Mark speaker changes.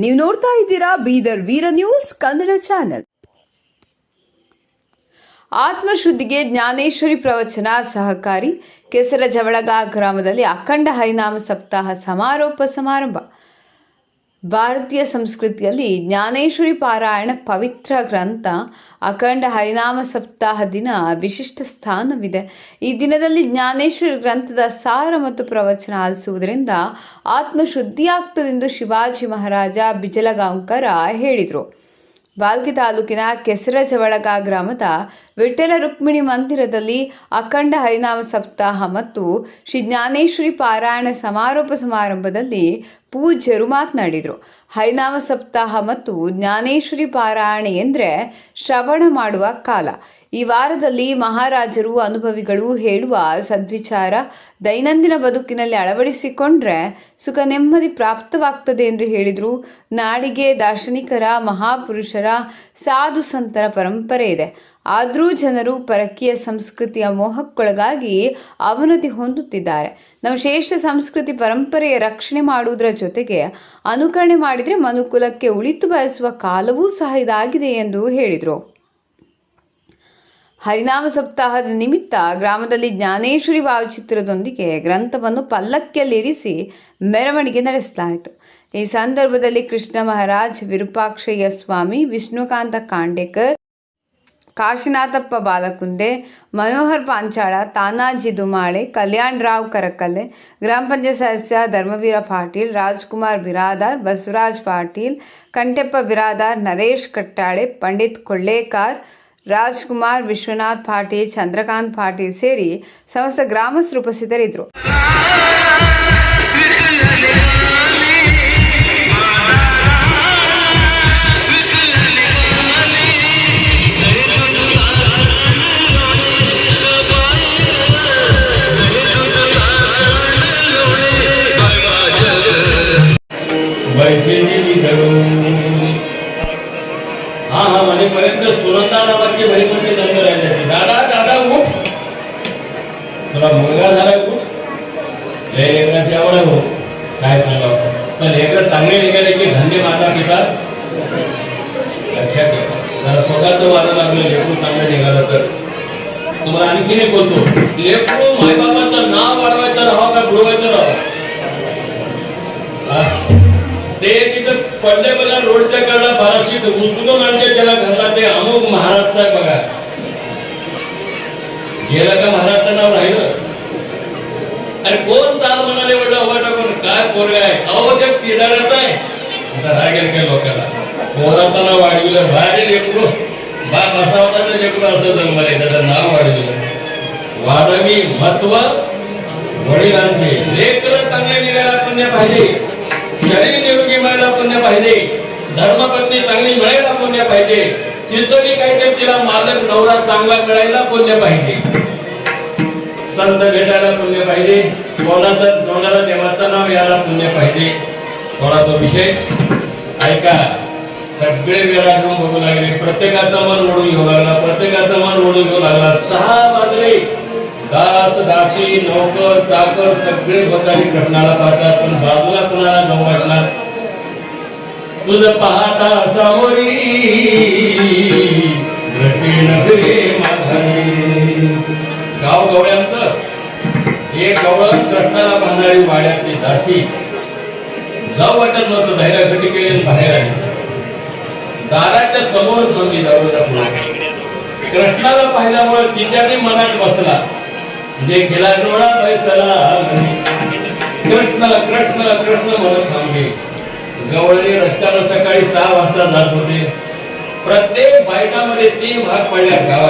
Speaker 1: ನೀವು ನೋಡ್ತಾ ಇದ್ದೀರಾ ಬೀದರ್ ವೀರ ನ್ಯೂಸ್ ಕನ್ನಡ ಚಾನೆಲ್. ಆತ್ಮಶುದ್ಧಿಗೆ ಜ್ಞಾನೇಶ್ವರಿ ಪ್ರವಚನ ಸಹಕಾರಿ. ಕೆಸರಜವಳಗ ಗ್ರಾಮದಲ್ಲಿ ಅಖಂಡ ಹರಿನಾಮ ಸಪ್ತಾಹ ಸಮಾರೋಪ ಸಮಾರಂಭ. ಭಾರತೀಯ ಸಂಸ್ಕೃತಿಯಲ್ಲಿ ಜ್ಞಾನೇಶ್ವರಿ ಪಾರಾಯಣ ಪವಿತ್ರ ಗ್ರಂಥ. ಅಖಂಡ ಹರಿನಾಮ ಸಪ್ತಾಹ ದಿನ ವಿಶಿಷ್ಟ ಸ್ಥಾನವಿದೆ. ಈ ದಿನದಲ್ಲಿ ಜ್ಞಾನೇಶ್ವರಿ ಗ್ರಂಥದ ಸಾರ ಮತ್ತು ಪ್ರವಚನ ಆಲಿಸುವುದರಿಂದ ಆತ್ಮಶುದ್ಧಿಯಾಗ್ತದೆಂದು ಶಿವಾಜಿ ಮಹಾರಾಜ ಬಿಜಲಗಾಂವ್ಕರ ಹೇಳಿದರು. ಬಾಲ್ಕಿ ತಾಲೂಕಿನ ಕೆಸರಜವಳಗ ಗ್ರಾಮದ ವಿಠ್ಠಲ ರುಕ್ಮಿಣಿ ಮಂದಿರದಲ್ಲಿ ಅಖಂಡ ಹರಿನಾಮ ಸಪ್ತಾಹ ಮತ್ತು ಶ್ರೀ ಜ್ಞಾನೇಶ್ವರಿ ಪಾರಾಯಣ ಸಮಾರೋಪ ಸಮಾರಂಭದಲ್ಲಿ ಪೂಜ್ಯರು ಮಾತನಾಡಿದರು. ಹರಿನಾಮ ಸಪ್ತಾಹ ಮತ್ತು ಜ್ಞಾನೇಶ್ವರಿ ಪಾರಾಯಣ ಎಂದರೆ ಶ್ರವಣ ಮಾಡುವ ಕಾಲ. ಈ ವಾರದಲ್ಲಿ ಮಹಾರಾಜರು ಅನುಭವಿಗಳು ಹೇಳುವ ಸದ್ವಿಚಾರ ದೈನಂದಿನ ಬದುಕಿನಲ್ಲಿ ಅಳವಡಿಸಿಕೊಂಡ್ರೆ ಸುಖ ನೆಮ್ಮದಿ ಪ್ರಾಪ್ತವಾಗ್ತದೆ ಎಂದು ಹೇಳಿದರು. ನಾಡಿಗೆ ದಾರ್ಶನಿಕರ, ಮಹಾಪುರುಷರ, ಸಾಧು ಸಂತರ ಪರಂಪರೆ ಇದೆ. ಆದರೂ ಜನರು ಪರಕೀಯ ಸಂಸ್ಕೃತಿಯ ಮೋಹಕ್ಕೊಳಗಾಗಿ ಅವನತಿ ಹೊಂದುತ್ತಿದ್ದಾರೆ. ನಾವು ಶ್ರೇಷ್ಠ ಸಂಸ್ಕೃತಿ ಪರಂಪರೆಯ ರಕ್ಷಣೆ ಮಾಡುವುದರ ಜೊತೆಗೆ ಅನುಕರಣೆ ಮಾಡಿದರೆ ಮನುಕುಲಕ್ಕೆ ಉಳಿತು ಬಯಸುವ ಕಾಲವೂ ಸಹ ಇದಾಗಿದೆ ಎಂದು ಹೇಳಿದರು. ಹರಿನಾಮ ಸಪ್ತಾಹದ ನಿಮಿತ್ತ ಗ್ರಾಮದಲ್ಲಿ ಜ್ಞಾನೇಶ್ವರಿ ಭಾವಚಿತ್ರದೊಂದಿಗೆ ಗ್ರಂಥವನ್ನು ಪಲ್ಲಕ್ಕಿಯಲ್ಲಿರಿಸಿ ಮೆರವಣಿಗೆ ನಡೆಸಲಾಯಿತು. ಈ ಸಂದರ್ಭದಲ್ಲಿ ಕೃಷ್ಣ ಮಹಾರಾಜ್, ವಿರೂಪಾಕ್ಷಯ್ಯ ಸ್ವಾಮಿ, ವಿಷ್ಣುಕಾಂತ ಖಾಂಡೇಕರ್, ಕಾಶಿನಾಥಪ್ಪ ಬಾಲಕುಂದೆ, ಮನೋಹರ್ ಪಾಂಚಾಳ, ತಾನಾಜಿ ದುಮಾಳೆ, ಕಲ್ಯಾಣ್ ರಾವ್ ಕರಕಲ್ಲೆ, ಗ್ರಾಮ ಪಂಚಾಯತ್ ಸದಸ್ಯ ಧರ್ಮವೀರ ಪಾಟೀಲ್, ರಾಜ್ಕುಮಾರ್ ಬಿರಾದಾರ್, ಬಸವರಾಜ್ ಪಾಟೀಲ್, ಕಂಟೆಪ್ಪ ಬಿರಾದಾರ್, ನರೇಶ್ ಕಟ್ಟಾಳೆ, ಪಂಡಿತ್ ಕೊಳ್ಳೇಕಾರ್, ರಾಜ್ಕುಮಾರ್, ವಿಶ್ವನಾಥ್ ಪಾಟೀಲ್, ಚಂದ್ರಕಾಂತ್ ಪಾಟೀಲ್ ಸೇರಿ ಸಮಸ್ತ ಗ್ರಾಮಸ್ಥರು ಉಪಸ್ಥಿತರಿದ್ದರು.
Speaker 2: मनेपर्यंत सुनंदा नावाची बहिणीची नंतर राहिली. दादा दादा उठ, तुला मुलगा झाला, उठ. लय लेकराची आवड हो, काय सांगावं. पण लेकर चांगले निघाले की धन्य माता पिता. लक्षात ठेवा, जरा स्वतःचं वारं लागलं, लेकरू चांगलं निघालं तर. तुम्हाला आणखीन एक बोलतो, लेकरू मायबापाचं नाव वाढवायचं राहावं का बुडवायचं राहावं. ते तिथं पडले बघा, रोडच्या कडला बाराशी उचलून आणते त्याला घरला. ते अमुक महाराजचा बघा, गेला का महाराजचं नाव राहिलं. अरे कोण चाल म्हणाले वडा उभा टाकून, काय पोरगा आहे. अहो ते पिदाडाचा आहे. आता रागेल काय लोकांना, पोराचं नाव वाढविलं. बाहेर लेकरू बा बसावता लेकरू असं जन्मले, त्याचं नाव वाढविलं. वाढवी महत्व वडिलांचे. लेकर चांगले निघायला पुण्य पाहिजे, शरीर निरोगी मिळायला पुण्य पाहिजे, धर्मपत्नी चांगली मिळायला पुण्य पाहिजे, तिचंही काहीतरी तिला मालक नवरा चांगला मिळायला पुण्य पाहिजे, संत भेटायला पुण्य पाहिजे, कोणाला देवाचं नाव यायला पुण्य पाहिजे. थोडा तो विषय ऐका. सगळे वेळा घेऊन बघू लागले, प्रत्येकाचं मन ओढून घेऊ लागला, प्रत्येकाचं मन ओढून घेऊ लागला. 6 वाजले. दास दासी नौकर चाकर सगळे भक्तांनी कृष्णाला पाहतात, पण बाजूला कुणाला न वाटणार. तुझ पाहता सावरी गाव गवळ्यांचं एक गवळ कृष्णाला पाहणारी वाड्यातली दासी. जाऊ वाटत नव्हतं, धैर्यखटी केली, बाहेर आली. दाराच्या समोर थांबली दारूच्या पुढे. कृष्णाला पाहिल्यामुळे तिच्याने मनात बसला, जे गेला डोळा बैसला, कृष्ण कृष्ण कृष्ण म्हणत थांबले. गवळणी रस्त्यानं सकाळी 6 वाजता जात होते. प्रत्येक बायकामध्ये 3 भाग पडल्या गावात.